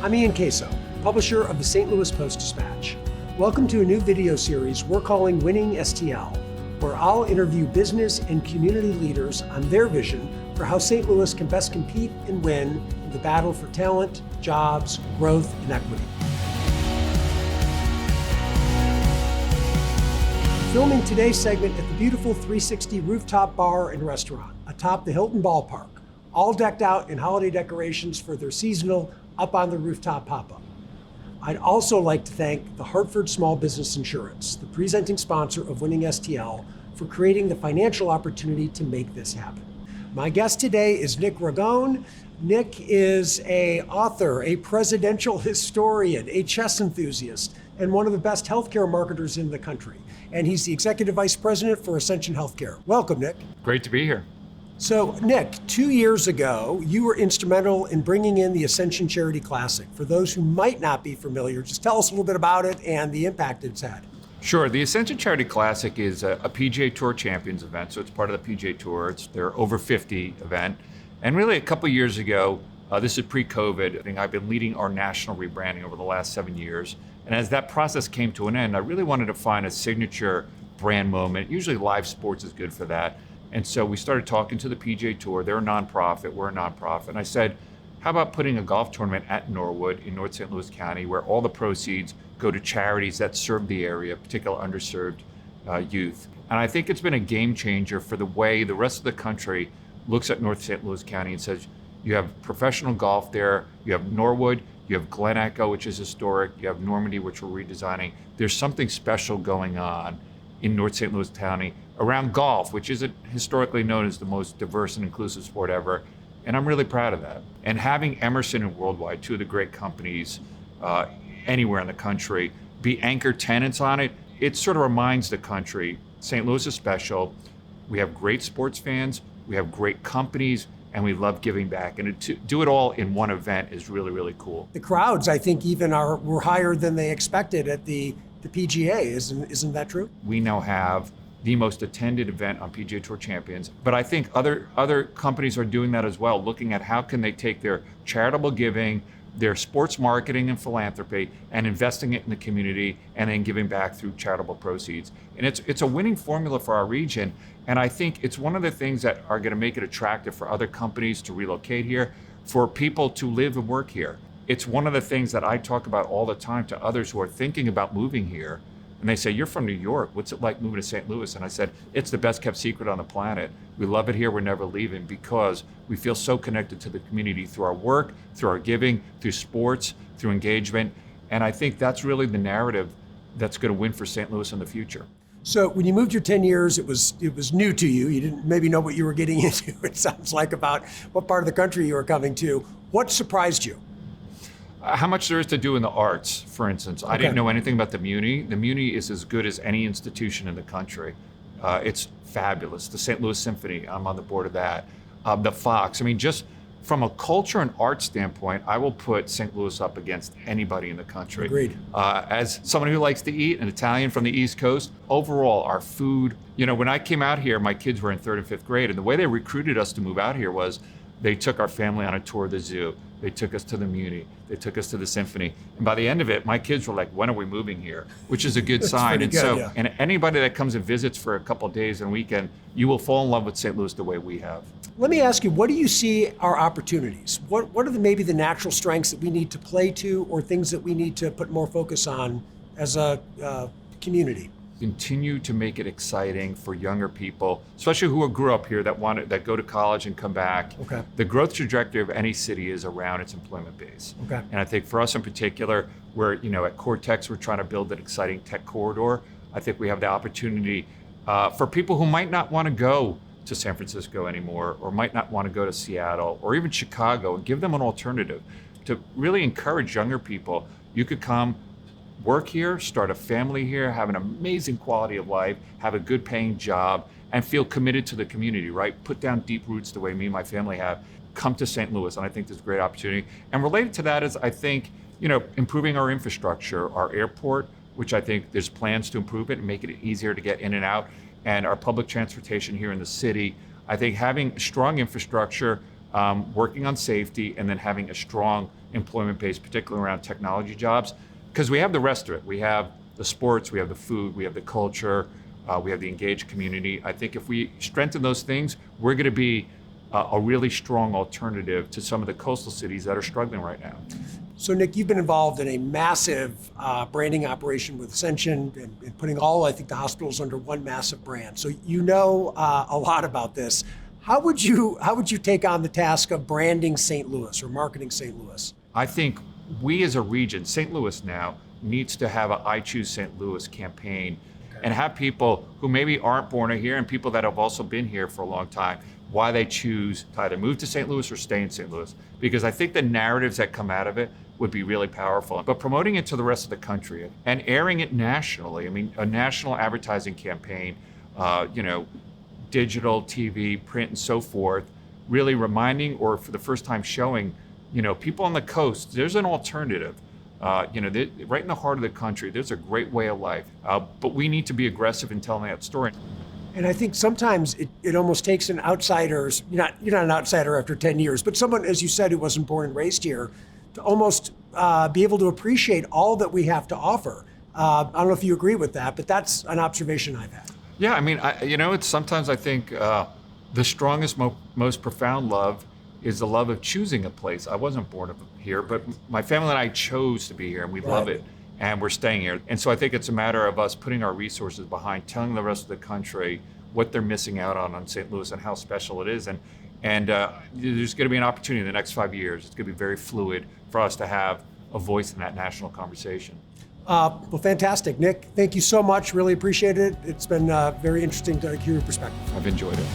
I'm Ian Caso, publisher of the St. Louis Post-Dispatch. Welcome to a new video series we're calling Winning-stl, where I'll interview business and community leaders on their vision for how St. Louis can best compete and win in the battle for talent, jobs, growth, and equity. Filming today's segment at the beautiful 360 rooftop bar and restaurant atop the Hilton Ballpark, all decked out in holiday decorations for their seasonal Up on the Rooftop pop-up. I'd also like to thank the Hartford Small Business Insurance, the presenting sponsor of Winning-stl, for creating the financial opportunity to make this happen. My guest today is Nick Ragone. Nick is an author, a presidential historian, a chess enthusiast, and one of the best healthcare marketers in the country. And he's the executive vice president for Ascension Healthcare. Welcome, Nick. Great to be here. So, Nick, 2 years ago, you were instrumental in bringing in the Ascension Charity Classic. For those who might not be familiar, just tell us a little bit about it and the impact it's had. Sure. The Ascension Charity Classic is a PGA Tour Champions event, so it's part of the PGA Tour. It's their over 50 event. And really, a couple years ago, this is pre-COVID, I think I've been leading our national rebranding over the last 7 years. And as that process came to an end, I really wanted to find a signature brand moment. Usually live sports is good for that. And so we started talking to the PGA Tour. They're a nonprofit, we're a nonprofit. And I said, how about putting a golf tournament at Norwood in North St. Louis County, where all the proceeds go to charities that serve the area, particularly underserved youth. And I think it's been a game changer for the way the rest of the country looks at North St. Louis County and says, you have professional golf there, you have Norwood, you have Glen Echo, which is historic, you have Normandy, which we're redesigning. There's something special going on in North St. Louis County around golf, which isn't historically known as the most diverse and inclusive sport ever. And I'm really proud of that. And having Emerson and Worldwide, two of the great companies anywhere in the country, be anchor tenants on it, it sort of reminds the country, St. Louis is special. We have great sports fans, we have great companies, and we love giving back. And to do it all in one event is really, really cool. The crowds, I think, even were higher than they expected at the PGA. Isn't that true? We now have the most attended event on PGA Tour Champions, but I think other companies are doing that as well, looking at how can they take their charitable giving, their sports marketing and philanthropy, and investing it in the community, and then giving back through charitable proceeds. And it's a winning formula for our region, and I think it's one of the things that are going to make it attractive for other companies to relocate here, for people to live and work here. It's one of the things that I talk about all the time to others who are thinking about moving here. And they say, you're from New York, what's it like moving to St. Louis? And I said, it's the best kept secret on the planet. We love it here, we're never leaving, because we feel so connected to the community through our work, through our giving, through sports, through engagement. And I think that's really the narrative that's going to win for St. Louis in the future. So when you moved your 10 years, it was new to you. You didn't maybe know what you were getting into, it sounds like, about what part of the country you were coming to. What surprised you? How much there is to do in the arts, for instance. I didn't know anything about the Muni. The Muni is as good as any institution in the country. It's fabulous. The St. Louis Symphony, I'm on the board of that. The Fox. I mean, just from a culture and art standpoint, I will put St. Louis up against anybody in the country. Agreed. As someone who likes to eat, an Italian from the East Coast, overall, our food, when I came out here, my kids were in 3rd and 5th grade, and the way they recruited us to move out here was they took our family on a tour of the zoo. They took us to the Muni. They took us to the Symphony. And by the end of it, my kids were like, when are we moving here? Which is a good sign. And good, and anybody that comes and visits for a couple of days and weekend, you will fall in love with St. Louis the way we have. Let me ask you, what do you see are opportunities? What are maybe the natural strengths that we need to play to, or things that we need to put more focus on as a community? Continue to make it exciting for younger people, especially who grew up here, that go to college and come back. Okay. The growth trajectory of any city is around its employment base. Okay. And I think for us in particular, we're at Cortex, we're trying to build an exciting tech corridor. I think we have the opportunity for people who might not want to go to San Francisco anymore, or might not want to go to Seattle, or even Chicago, and give them an alternative to really encourage younger people. You could come, work here, start a family here, have an amazing quality of life, have a good paying job, and feel committed to the community, right? Put down deep roots the way me and my family have. Come to St. Louis, and I think there's a great opportunity. And related to that is, I think, improving our infrastructure, our airport, which I think there's plans to improve it and make it easier to get in and out, and our public transportation here in the city. I think having strong infrastructure working on safety, and then having a strong employment base, particularly around technology jobs, because we have the rest of it. We have the sports, we have the food, we have the culture, we have the engaged community. I think if we strengthen those things, we're going to be a really strong alternative to some of the coastal cities that are struggling right now. So Nick, you've been involved in a massive branding operation with Ascension and putting all, I think, the hospitals under one massive brand. So you know a lot about this. How would you take on the task of branding St. Louis or marketing St. Louis? I think we as a region, St. Louis now, needs to have a I Choose St. Louis campaign and have people who maybe aren't born here and people that have also been here for a long time, why they choose to either move to St. Louis or stay in St. Louis. Because I think the narratives that come out of it would be really powerful. But promoting it to the rest of the country and airing it nationally, I mean, a national advertising campaign, digital, TV, print, and so forth, really reminding or for the first time showing, people on the coast, there's an alternative. Right in the heart of the country, there's a great way of life. But we need to be aggressive in telling that story. And I think sometimes it almost takes an outsider's, you're not an outsider after 10 years, but someone, as you said, who wasn't born and raised here, to almost be able to appreciate all that we have to offer. I don't know if you agree with that, but that's an observation I've had. Yeah, I mean, it's sometimes I think the strongest, most profound love is the love of choosing a place. I wasn't born here, but my family and I chose to be here, and we love it, and we're staying here. And so I think it's a matter of us putting our resources behind telling the rest of the country what they're missing out on St. Louis and how special it is. And there's going to be an opportunity in the next 5 years. It's going to be very fluid for us to have a voice in that national conversation. Well, fantastic. Nick, thank you so much. Really appreciate it. It's been very interesting to hear your perspective. I've enjoyed it.